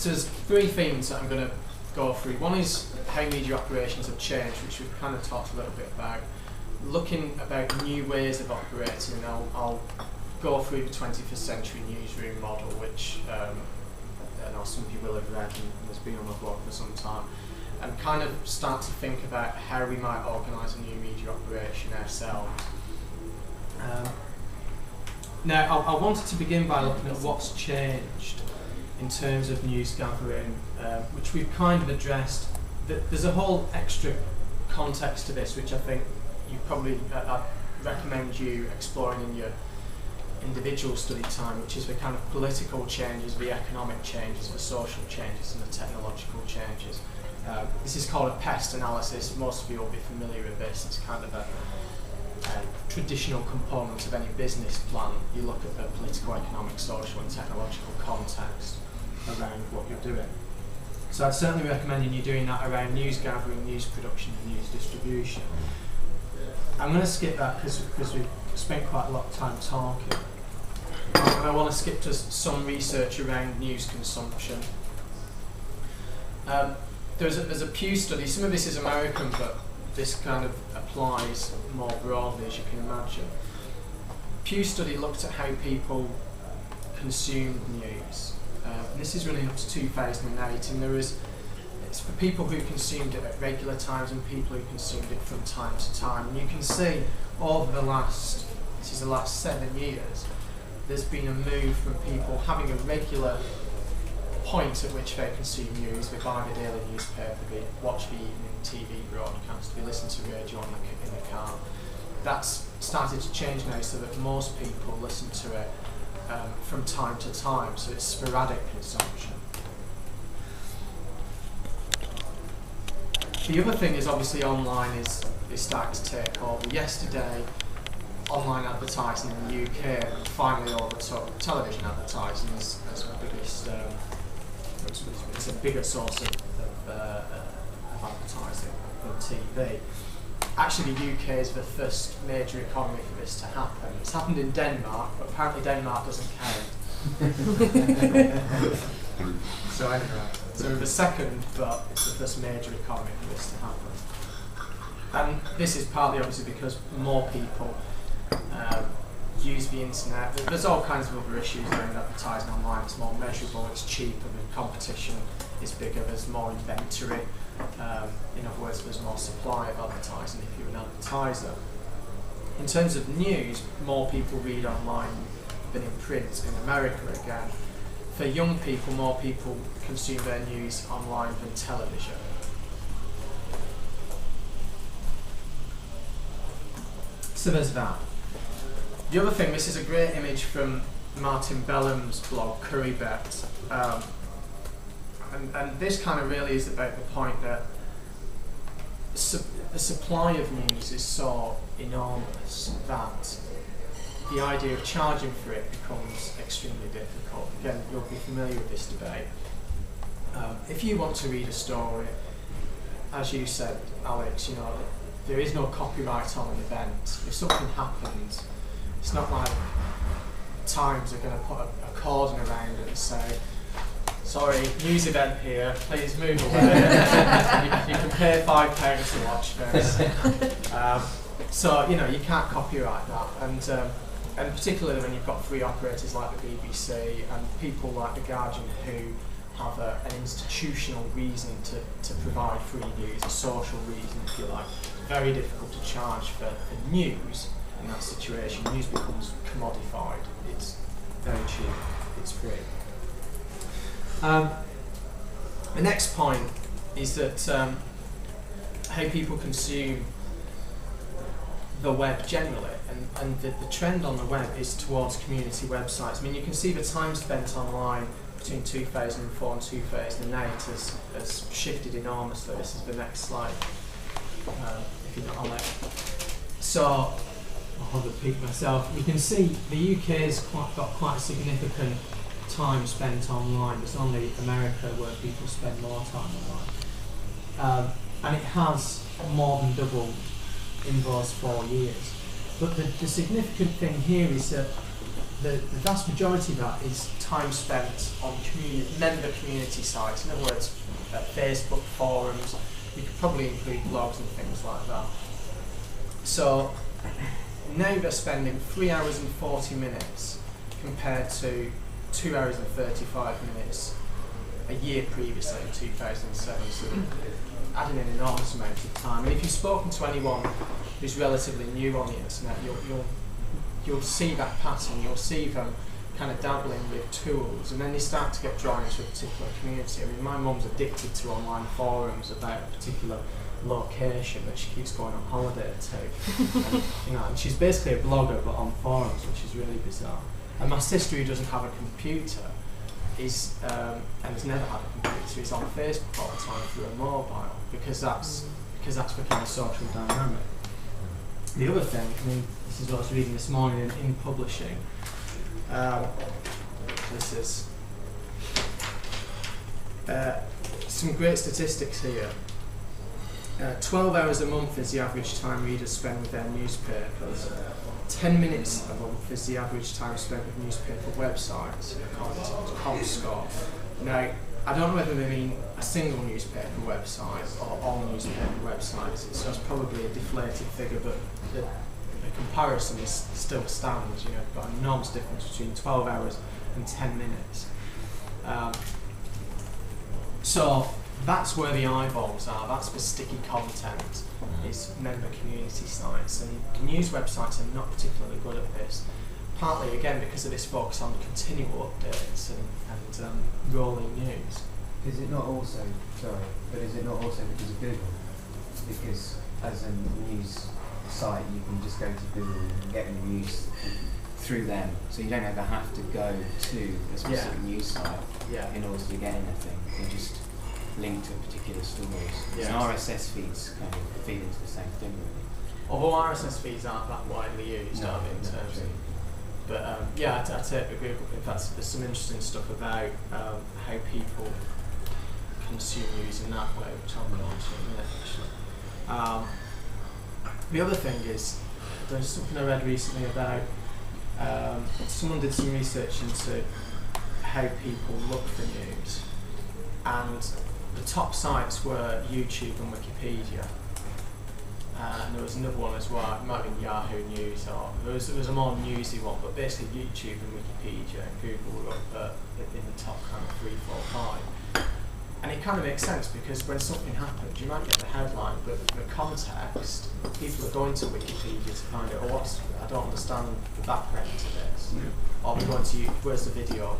So there's three themes that I'm going to go through. One is how media operations have changed, which we've kind of talked a little bit about. Looking about new ways of operating, and I'll go through the 21st Century Newsroom model, which I know some of you will have read and has been on the blog for some time, and kind of start to think about how we might organise a new media operation ourselves. Now, I wanted to begin by looking at what's changed in terms of news gathering, which we've kind of addressed. There's a whole extra context to this, which I think you probably, I'd recommend you exploring in your individual study time, which is the kind of political changes, the economic changes, the social changes, and the technological changes. This is called a pest analysis. Most of you will be familiar with this. It's kind of a traditional component of any business plan. You look at the political, economic, social, and technological context around what you're doing. So I'd certainly recommend you doing that around news gathering, news production, and news distribution. I'm going to skip that because we've spent quite a lot of time talking. And I want to skip to some research around news consumption. There's a Pew study. Some of this is American, but this kind of applies more broadly, as you can imagine. Pew study looked at how people consumed news. And this is running up to 2008, and it's for people who consumed it at regular times and people who consumed it from time to time. And you can see over the last 7 years, there's been a move from people having a regular point at which they consume news. They buy the daily newspaper, they watch the evening TV broadcast, they listen to radio in the car. That's started to change now, so that most people listen to it from time to time, so it's sporadic consumption. The other thing is obviously online is starting to take over. Yesterday, online advertising in the UK finally overtook television advertising as the biggest, it's a bigger source of advertising than TV. Actually, the UK is the first major economy for this to happen. It's happened in Denmark, but apparently Denmark doesn't count. So anyway, so the second, but it's the first major economy for this to happen. And this is partly obviously because more people use the internet. There's all kinds of other issues around advertising online. It's more measurable, it's cheaper, the competition is bigger, there's more inventory. In other words, there's more supply of advertising if you're an advertiser. In terms of news, more people read online than in print in America again. For young people, more people consume their news online than television. So there's that. The other thing, this is a great image from Martin Bellham's blog, Currybet. And this kind of really is about the point that the supply of news is so enormous that the idea of charging for it becomes extremely difficult. Again, you'll be familiar with this debate. If you want to read a story, as you said, Alex, there is no copyright on an event. If something happens, it's not like Times are going to put a cordon around it and say, sorry, news event here, please move away. you can pay £5 to watch this. So, you can't copyright that. And particularly when you've got free operators like the BBC and people like The Guardian who have an institutional reason to provide free news, a social reason, if you like. Very difficult to charge for news in that situation. News becomes commodified. It's very cheap. It's free. The next point is that how people consume the web generally, and the trend on the web is towards community websites. I mean, you can see the time spent online between 2004 and 2008 has shifted enormously. This is the next slide, if you're not on it. So, I'll repeat myself. You can see the UK has got quite a significant time spent online. It's only America where people spend more time online. And it has more than doubled in those 4 years. But the significant thing here is that the vast majority of that is time spent on member community sites. In other words, Facebook forums. You could probably include blogs and things like that. So now they're spending 3 hours and 40 minutes compared to 2 hours and 35 minutes a year previously in 2007. So adding an enormous amount of time. And if you've spoken to anyone who's relatively new on the internet, you'll see that pattern. You'll see them kind of dabbling with tools, and then they start to get drawn into a particular community. I mean, my mum's addicted to online forums about a particular location that she keeps going on holiday to. And she's basically a blogger, but on forums, which is really bizarre. And my sister, who doesn't have a computer, is and has never had a computer, is on Facebook all the time through a mobile, because that's become a social dynamic. The other thing, I mean, this is what I was reading this morning in publishing. This is some great statistics here. 12 hours a month is the average time readers spend with their newspapers. 10 minutes a month is the average time spent with newspaper websites, according to ComScore. Now, I don't know whether they mean a single newspaper website or all newspaper websites, so it's probably a deflated figure, but the comparison is still stands. You know, you've got an enormous difference between 12 hours and 10 minutes. So that's where the eyeballs are. That's the sticky content, is member community sites, and the news websites are not particularly good at this. Partly again because of this focus on continual updates and rolling news. Is it not also because of Google? Because as a news site, you can just go to Google and get the news through them, so you don't ever have to go to a specific news site in order to get anything. You can just link to a particular stories. Yes. And RSS feeds kind of feed into the same thing, really. Although RSS feeds aren't that widely used, are they, in terms of. But I take agree. In fact, there's some interesting stuff about how people consume news in that way, which I'll go on to in a minute, actually. The other thing is, there's something I read recently about, someone did some research into how people look for news, and the top sites were YouTube and Wikipedia. And there was another one as well, it might have been Yahoo News, or there was a more newsy one, but basically YouTube and Wikipedia and Google were up in the top kind of 3, 4, 5. And it kind of makes sense, because when something happens, you might get the headline, but the context, people are going to Wikipedia to find out, I don't understand the background to this. Or they're going to, where's the video?